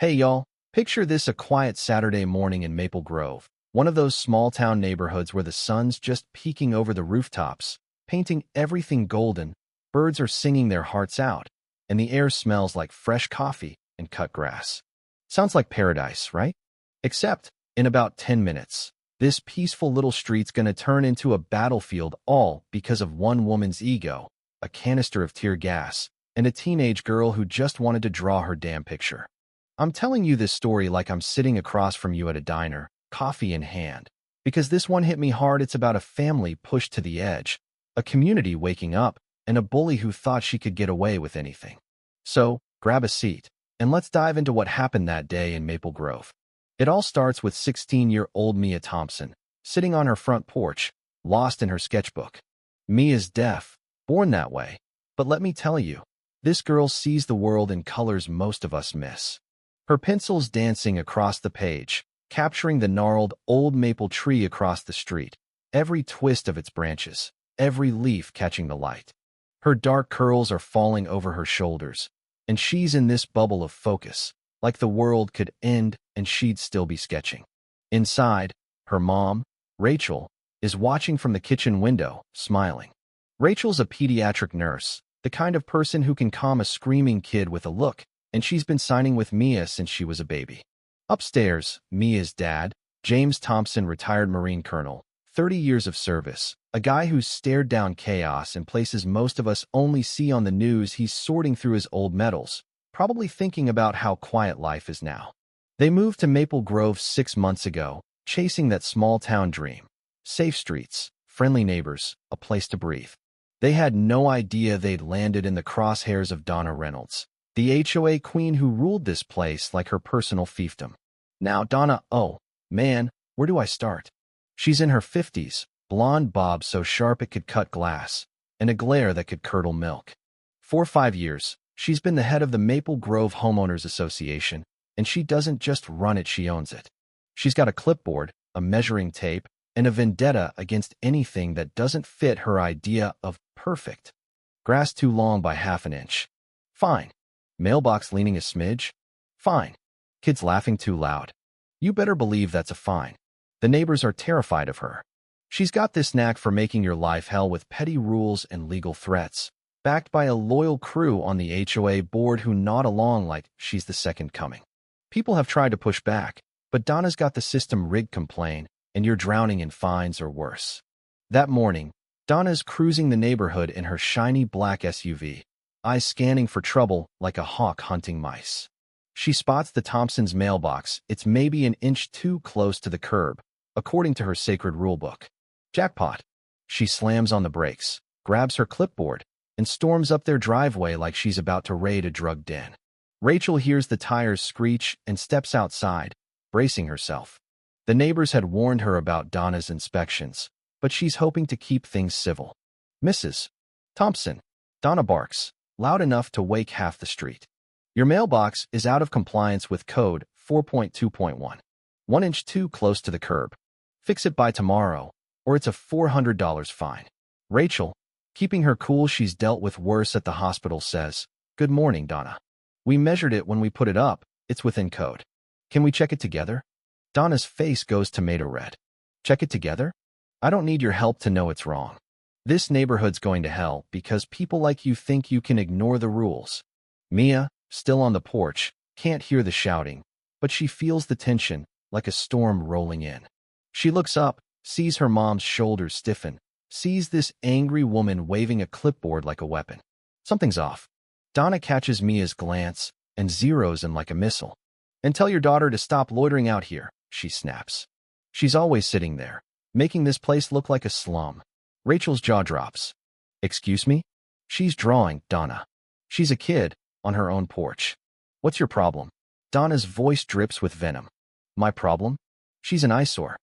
Hey y'all, picture this: a quiet Saturday morning in Maple Grove, one of those small-town neighborhoods where the sun's just peeking over the rooftops, painting everything golden, birds are singing their hearts out, and the air smells like fresh coffee and cut grass. Sounds like paradise, right? Except, in about 10 minutes, this peaceful little street's gonna turn into a battlefield, all because of one woman's ego, a canister of tear gas, and a teenage girl who just wanted to draw her damn picture. I'm telling you this story like I'm sitting across from you at a diner, coffee in hand, because this one hit me hard. It's about a family pushed to the edge, a community waking up, and a bully who thought she could get away with anything. So, grab a seat, and let's dive into what happened that day in Maple Grove. It all starts with 16-year-old Mia Thompson, sitting on her front porch, lost in her sketchbook. Mia's deaf, born that way, but let me tell you, this girl sees the world in colors most of us miss. Her pencil's dancing across the page, capturing the gnarled old maple tree across the street, every twist of its branches, every leaf catching the light. Her dark curls are falling over her shoulders, and she's in this bubble of focus, like the world could end and she'd still be sketching. Inside, her mom, Rachel, is watching from the kitchen window, smiling. Rachel's a pediatric nurse, the kind of person who can calm a screaming kid with a look, and she's been signing with Mia since she was a baby. Upstairs, Mia's dad, James Thompson, retired Marine colonel, 30 years of service, a guy who's stared down chaos in places most of us only see on the news. He's sorting through his old medals, probably thinking about how quiet life is now. They moved to Maple Grove 6 months ago, chasing that small-town dream. Safe streets, friendly neighbors, a place to breathe. They had no idea they'd landed in the crosshairs of Donna Reynolds, the HOA queen who ruled this place like her personal fiefdom. Now Donna, oh, man, where do I start? She's in her 50s, blonde bob so sharp it could cut glass, and a glare that could curdle milk. For 5 years, she's been the head of the Maple Grove Homeowners Association, and she doesn't just run it, she owns it. She's got a clipboard, a measuring tape, and a vendetta against anything that doesn't fit her idea of perfect. Grass too long by half an inch. Fine. Mailbox leaning a smidge? Fine. Kids laughing too loud? You better believe that's a fine. The neighbors are terrified of her. She's got this knack for making your life hell with petty rules and legal threats, backed by a loyal crew on the HOA board who nod along like she's the second coming. People have tried to push back, but Donna's got the system rigged. Complain, and you're drowning in fines or worse. That morning, Donna's cruising the neighborhood in her shiny black SUV, eyes scanning for trouble like a hawk hunting mice. She spots the Thompsons' mailbox. It's maybe an inch too close to the curb, according to her sacred rulebook. Jackpot. She slams on the brakes, grabs her clipboard, and storms up their driveway like she's about to raid a drug den. Rachel hears the tires screech and steps outside, bracing herself. The neighbors had warned her about Donna's inspections, but she's hoping to keep things civil. Mrs. Thompson, Donna barks, loud enough to wake half the street. Your mailbox is out of compliance with code 4.2.1. 1 inch too close to the curb. Fix it by tomorrow, or it's a $400 fine. Rachel, keeping her cool, she's dealt with worse at the hospital, says, "Good morning, Donna. We measured it when we put it up. It's within code. Can we check it together?" Donna's face goes tomato red. Check it together? I don't need your help to know it's wrong. This neighborhood's going to hell because people like you think you can ignore the rules. Mia, still on the porch, can't hear the shouting, but she feels the tension like a storm rolling in. She looks up, sees her mom's shoulders stiffen, sees this angry woman waving a clipboard like a weapon. Something's off. Donna catches Mia's glance and zeroes in like a missile. "And tell your daughter to stop loitering out here," she snaps. She's always sitting there, making this place look like a slum. Rachel's jaw drops. "Excuse me?" She's drawing, Donna. She's a kid, on her own porch. "What's your problem?" Donna's voice drips with venom. "My problem?" She's an eyesore.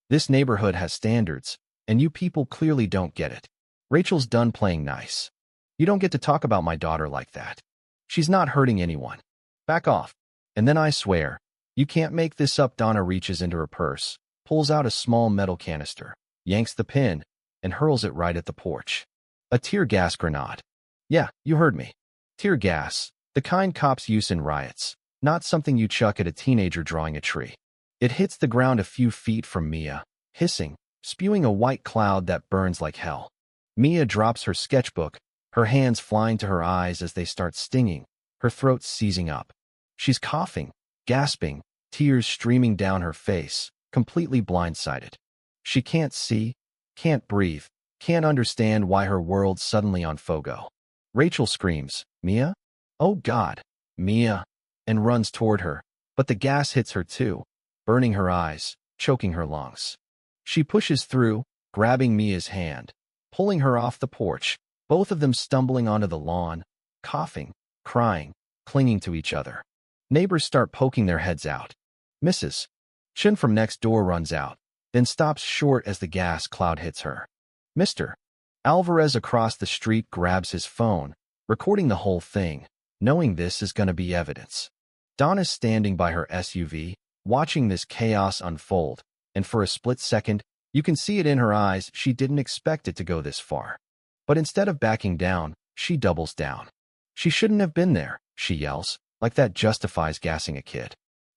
This neighborhood has standards, and you people clearly don't get it. Rachel's done playing nice. "You don't get to talk about my daughter like that. She's not hurting anyone. Back off." And then I swear, you can't make this up. Donna reaches into her purse, pulls out a small metal canister, yanks the pin, and hurls it right at the porch. A tear gas grenade. Yeah, you heard me. Tear gas, the kind cops use in riots. not something you chuck at a teenager drawing a tree. It hits the ground a few feet from Mia, hissing, spewing a white cloud that burns like hell. Mia drops her sketchbook, her hands flying to her eyes as they start stinging, her throat seizing up. She's coughing, gasping, tears streaming down her face, completely blindsided. She can't see, can't breathe, can't understand why her world's suddenly on fogo. Rachel screams, "Mia? Oh God, Mia!" and runs toward her, but the gas hits her too, burning her eyes, choking her lungs. She pushes through, grabbing Mia's hand, pulling her off the porch, both of them stumbling onto the lawn, coughing, crying, clinging to each other. Neighbors start poking their heads out. Mrs. Chin from next door runs out, then stops short as the gas cloud hits her. Mr. Alvarez across the street grabs his phone, recording the whole thing, knowing this is going to be evidence. Donna's standing by her SUV, watching this chaos unfold, and for a split second, you can see it in her eyes she didn't expect it to go this far. But instead of backing down, she doubles down. She shouldn't have been there, she yells, like that justifies gassing a kid.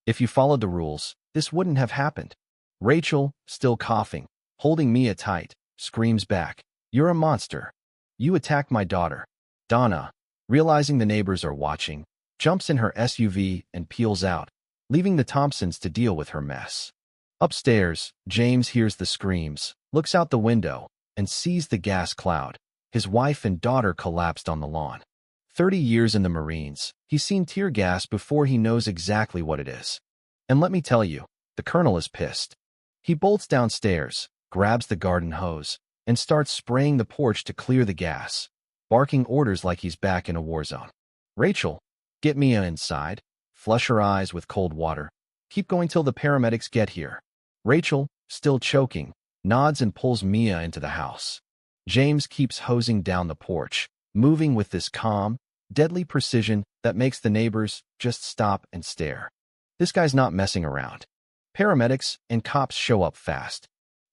If you followed the rules, this wouldn't have happened. Rachel, still coughing, holding Mia tight, screams back, "You're a monster. You attacked my daughter." Donna, realizing the neighbors are watching, jumps in her SUV and peels out, leaving the Thompsons to deal with her mess. Upstairs, James hears the screams, looks out the window, and sees the gas cloud. His wife and daughter collapsed on the lawn. 30 years in the Marines, he's seen tear gas before he knows exactly what it is. And let me tell you, the colonel is pissed. He bolts downstairs, grabs the garden hose, and starts spraying the porch to clear the gas, barking orders like he's back in a war zone. Rachel, get Mia inside, flush her eyes with cold water, keep going till the paramedics get here. Rachel, still choking, nods and pulls Mia into the house. James keeps hosing down the porch, moving with this calm, deadly precision that makes the neighbors just stop and stare. This guy's not messing around. Paramedics and cops show up fast.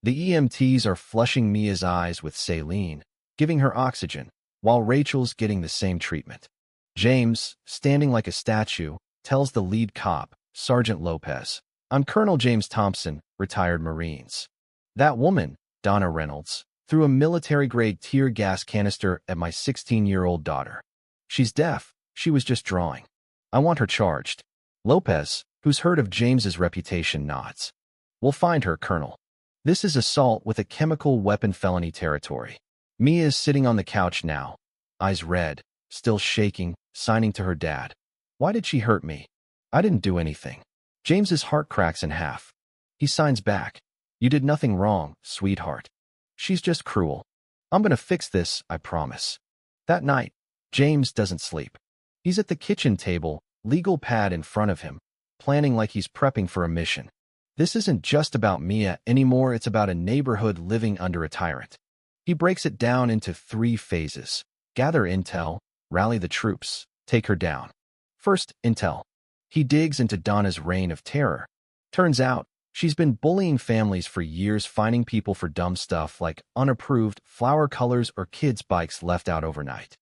The EMTs are flushing Mia's eyes with saline, giving her oxygen, while Rachel's getting the same treatment. James, standing like a statue, tells the lead cop, Sergeant Lopez, "I'm Colonel James Thompson, retired Marines. That woman, Donna Reynolds, threw a military-grade tear gas canister at my 16-year-old daughter. She's deaf, she was just drawing. I want her charged." Lopez, who's heard of James's reputation, nods. "We'll find her, Colonel. This is assault with a chemical weapon felony territory." Mia is sitting on the couch now, eyes red, still shaking, signing to her dad. "Why did she hurt me? I didn't do anything." James's heart cracks in half. He signs back. "You did nothing wrong, sweetheart. She's just cruel. I'm gonna fix this, I promise." That night, James doesn't sleep. He's at the kitchen table, legal pad in front of him, planning like he's prepping for a mission. This isn't just about Mia anymore, it's about a neighborhood living under a tyrant. He breaks it down into 3 phases. Gather intel, rally the troops, take her down. First, intel. He digs into Donna's reign of terror. Turns out, she's been bullying families for years, fining people for dumb stuff like unapproved flower colors or kids' bikes left out overnight.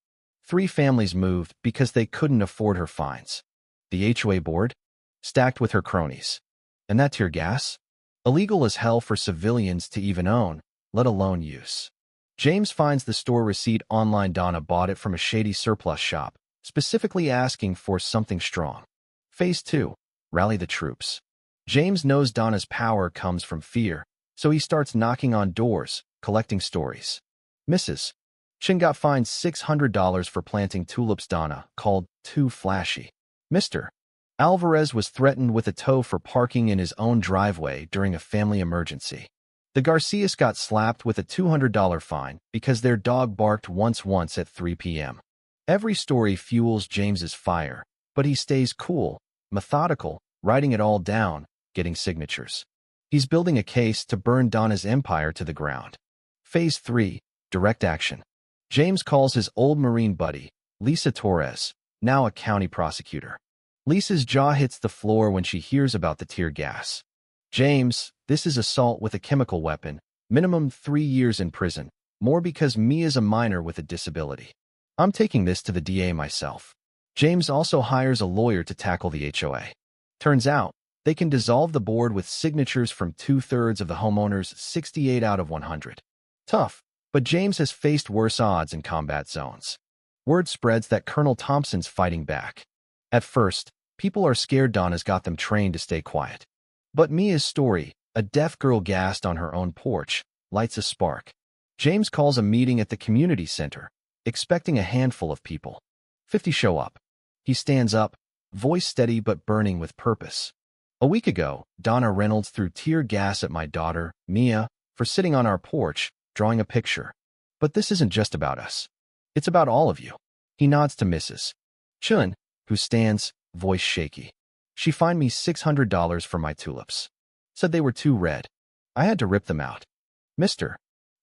3 families moved because they couldn't afford her fines. The HOA board? Stacked with her cronies. And that tear gas? Illegal as hell for civilians to even own, let alone use. James finds the store receipt online. Donna bought it from a shady surplus shop, specifically asking for something strong. Phase 2. Rally the troops. James knows Donna's power comes from fear, so he starts knocking on doors, collecting stories. Mrs. Chin got fined $600 for planting tulips. Donna called too flashy. Mr. Alvarez was threatened with a tow for parking in his own driveway during a family emergency. The Garcias got slapped with a $200 fine because their dog barked once at 3 p.m. Every story fuels James's fire, but he stays cool, methodical, writing it all down, getting signatures. He's building a case to burn Donna's empire to the ground. Phase 3. Direct action. James calls his old Marine buddy, Lisa Torres, now a county prosecutor. Lisa's jaw hits the floor when she hears about the tear gas. "James, this is assault with a chemical weapon, minimum 3 years in prison, more because Mia's a minor with a disability. I'm taking this to the DA myself. James also hires a lawyer to tackle the HOA. Turns out, they can dissolve the board with signatures from 2/3 of the homeowners, 68 out of 100. Tough, but James has faced worse odds in combat zones. Word spreads that Colonel Thompson's fighting back. At first, people are scared Donna's got them trained to stay quiet. But Mia's story, a deaf girl gassed on her own porch, lights a spark. James calls a meeting at the community center, expecting a handful of people. 50 show up. He stands up, voice steady but burning with purpose. A week ago, Donna Reynolds threw tear gas at my daughter, Mia, for sitting on our porch, drawing a picture. But this isn't just about us. It's about all of you. He nods to Mrs. Chun, who stands, voice shaky. She fined me $600 for my tulips. Said they were too red. I had to rip them out. Mr.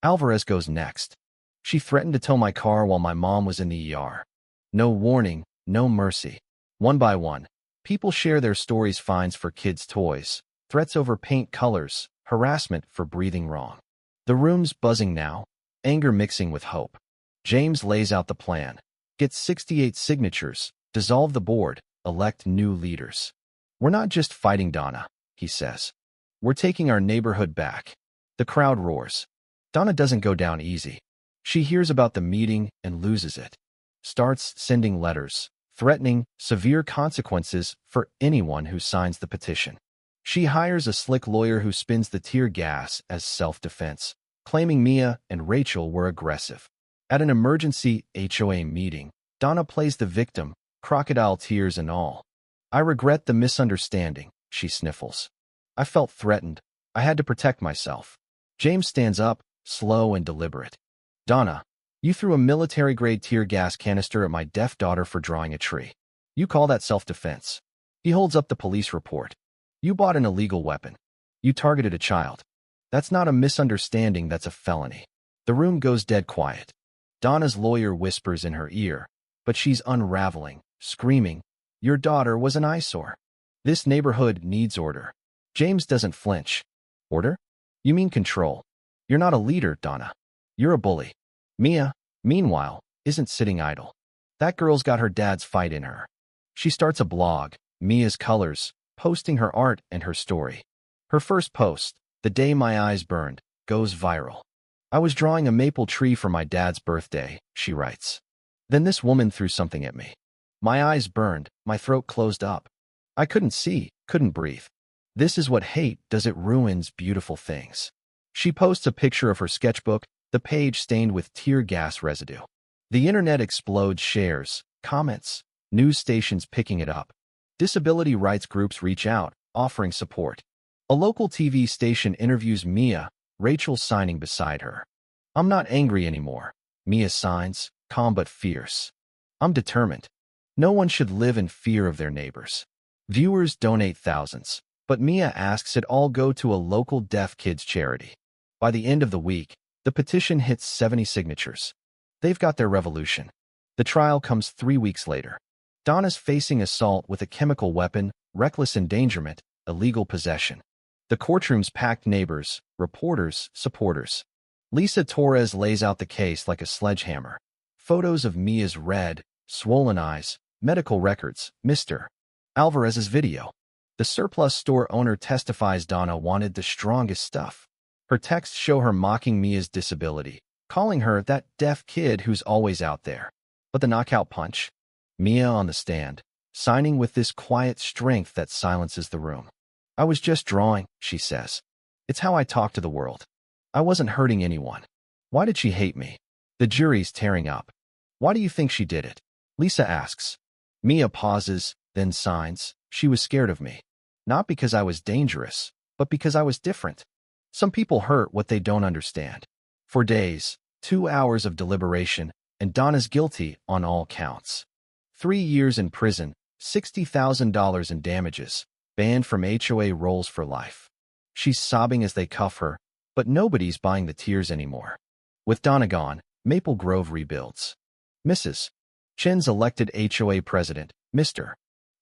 Alvarez goes next. She threatened to tow my car while my mom was in the ER. No warning, no mercy. One by one, people share their stories: fines for kids' toys, threats over paint colors, harassment for breathing wrong. The room's buzzing now, anger mixing with hope. James lays out the plan. Get 68 signatures, dissolve the board, elect new leaders. We're not just fighting Donna, he says. We're taking our neighborhood back. The crowd roars. Donna doesn't go down easy. She hears about the meeting and loses it. Starts sending letters, threatening severe consequences for anyone who signs the petition. She hires a slick lawyer who spins the tear gas as self-defense, claiming Mia and Rachel were aggressive. At an emergency HOA meeting, Donna plays the victim, crocodile tears and all. I regret the misunderstanding, she sniffles. I felt threatened. I had to protect myself. James stands up, slow and deliberate. Donna, you threw a military-grade tear gas canister at my deaf daughter for drawing a tree. You call that self-defense? He holds up the police report. You bought an illegal weapon. You targeted a child. That's not a misunderstanding, that's a felony. The room goes dead quiet. Donna's lawyer whispers in her ear, but she's unraveling, screaming, your daughter was an eyesore. This neighborhood needs order. James doesn't flinch. Order? You mean control. You're not a leader, Donna. You're a bully. Mia, meanwhile, isn't sitting idle. That girl's got her dad's fight in her. She starts a blog, Mia's Colors, posting her art and her story. Her first post, The Day My Eyes Burned, goes viral. I was drawing a maple tree for my dad's birthday, she writes. Then this woman threw something at me. My eyes burned, my throat closed up. I couldn't see, couldn't breathe. This is what hate does, it ruins beautiful things. She posts a picture of her sketchbook, the page stained with tear gas residue. The internet explodes, shares, comments, news stations picking it up. Disability rights groups reach out, offering support. A local TV station interviews Mia, Rachel signing beside her. I'm not angry anymore, Mia signs, calm but fierce. I'm determined. No one should live in fear of their neighbors. Viewers donate thousands, but Mia asks it all go to a local deaf kids charity. By the end of the week, the petition hits 70 signatures. They've got their revolution. The trial comes 3 weeks later. Donna's facing assault with a chemical weapon, reckless endangerment, illegal possession. The courtroom's packed: neighbors, reporters, supporters. Lisa Torres lays out the case like a sledgehammer. Photos of Mia's red, swollen eyes, medical records, Mr. Alvarez's video. The surplus store owner testifies Donna wanted the strongest stuff. Her texts show her mocking Mia's disability, calling her that deaf kid who's always out there. But the knockout punch? Mia on the stand, signing with this quiet strength that silences the room. I was just drawing, she says. It's how I talk to the world. I wasn't hurting anyone. Why did she hate me? The jury's tearing up. Why do you think she did it? Lisa asks. Mia pauses, then signs. She was scared of me. Not because I was dangerous, but because I was different. Some people hurt what they don't understand. For days, 2 hours of deliberation, and Donna's guilty on all counts. 3 years in prison, $60,000 in damages, banned from HOA rolls for life. She's sobbing as they cuff her, but nobody's buying the tears anymore. With Donna gone, Maple Grove rebuilds. Mrs. Chen's elected HOA president, Mr.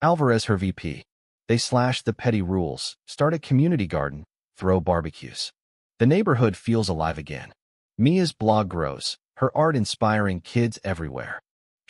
Alvarez her VP. They slash the petty rules, start a community garden, throw barbecues. The neighborhood feels alive again. Mia's blog grows, her art inspiring kids everywhere.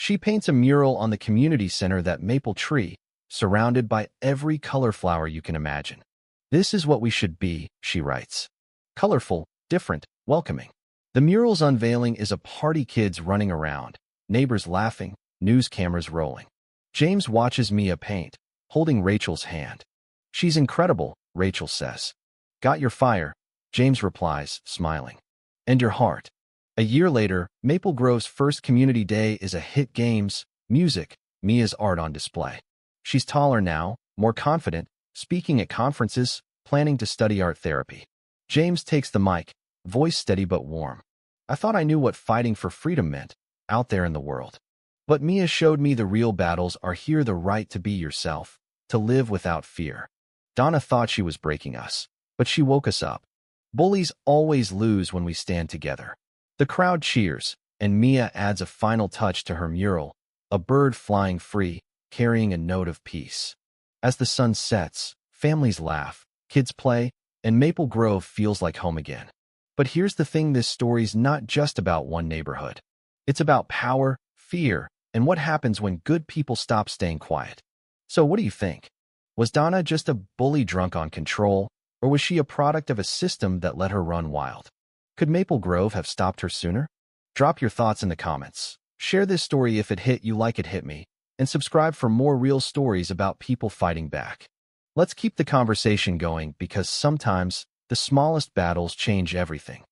She paints a mural on the community center, that maple tree, surrounded by every color flower you can imagine. "This is what we should be," she writes. Colorful, different, welcoming. The mural's unveiling is a party, kids running around, neighbors laughing, news cameras rolling. James watches Mia paint, holding Rachel's hand. "She's incredible," Rachel says. "Got your fire," James replies, smiling. "And your heart." A year later, Maple Grove's first community day is a hit: games, music, Mia's art on display. She's taller now, more confident, speaking at conferences, planning to study art therapy. James takes the mic, voice steady but warm. "I thought I knew what fighting for freedom meant, out there in the world. But Mia showed me the real battles are here: the right to be yourself, to live without fear. Donna thought she was breaking us, but she woke us up. Bullies always lose when we stand together." The crowd cheers, and Mia adds a final touch to her mural, a bird flying free, carrying a note of peace. As the sun sets, families laugh, kids play, and Maple Grove feels like home again. But here's the thing: this story's not just about one neighborhood. It's about power, fear, and what happens when good people stop staying quiet. So what do you think? Was Donna just a bully drunk on control, or was she a product of a system that let her run wild? Could Maple Grove have stopped her sooner? Drop your thoughts in the comments. Share this story if it hit you like it hit me, and subscribe for more real stories about people fighting back. Let's keep the conversation going, because sometimes the smallest battles change everything.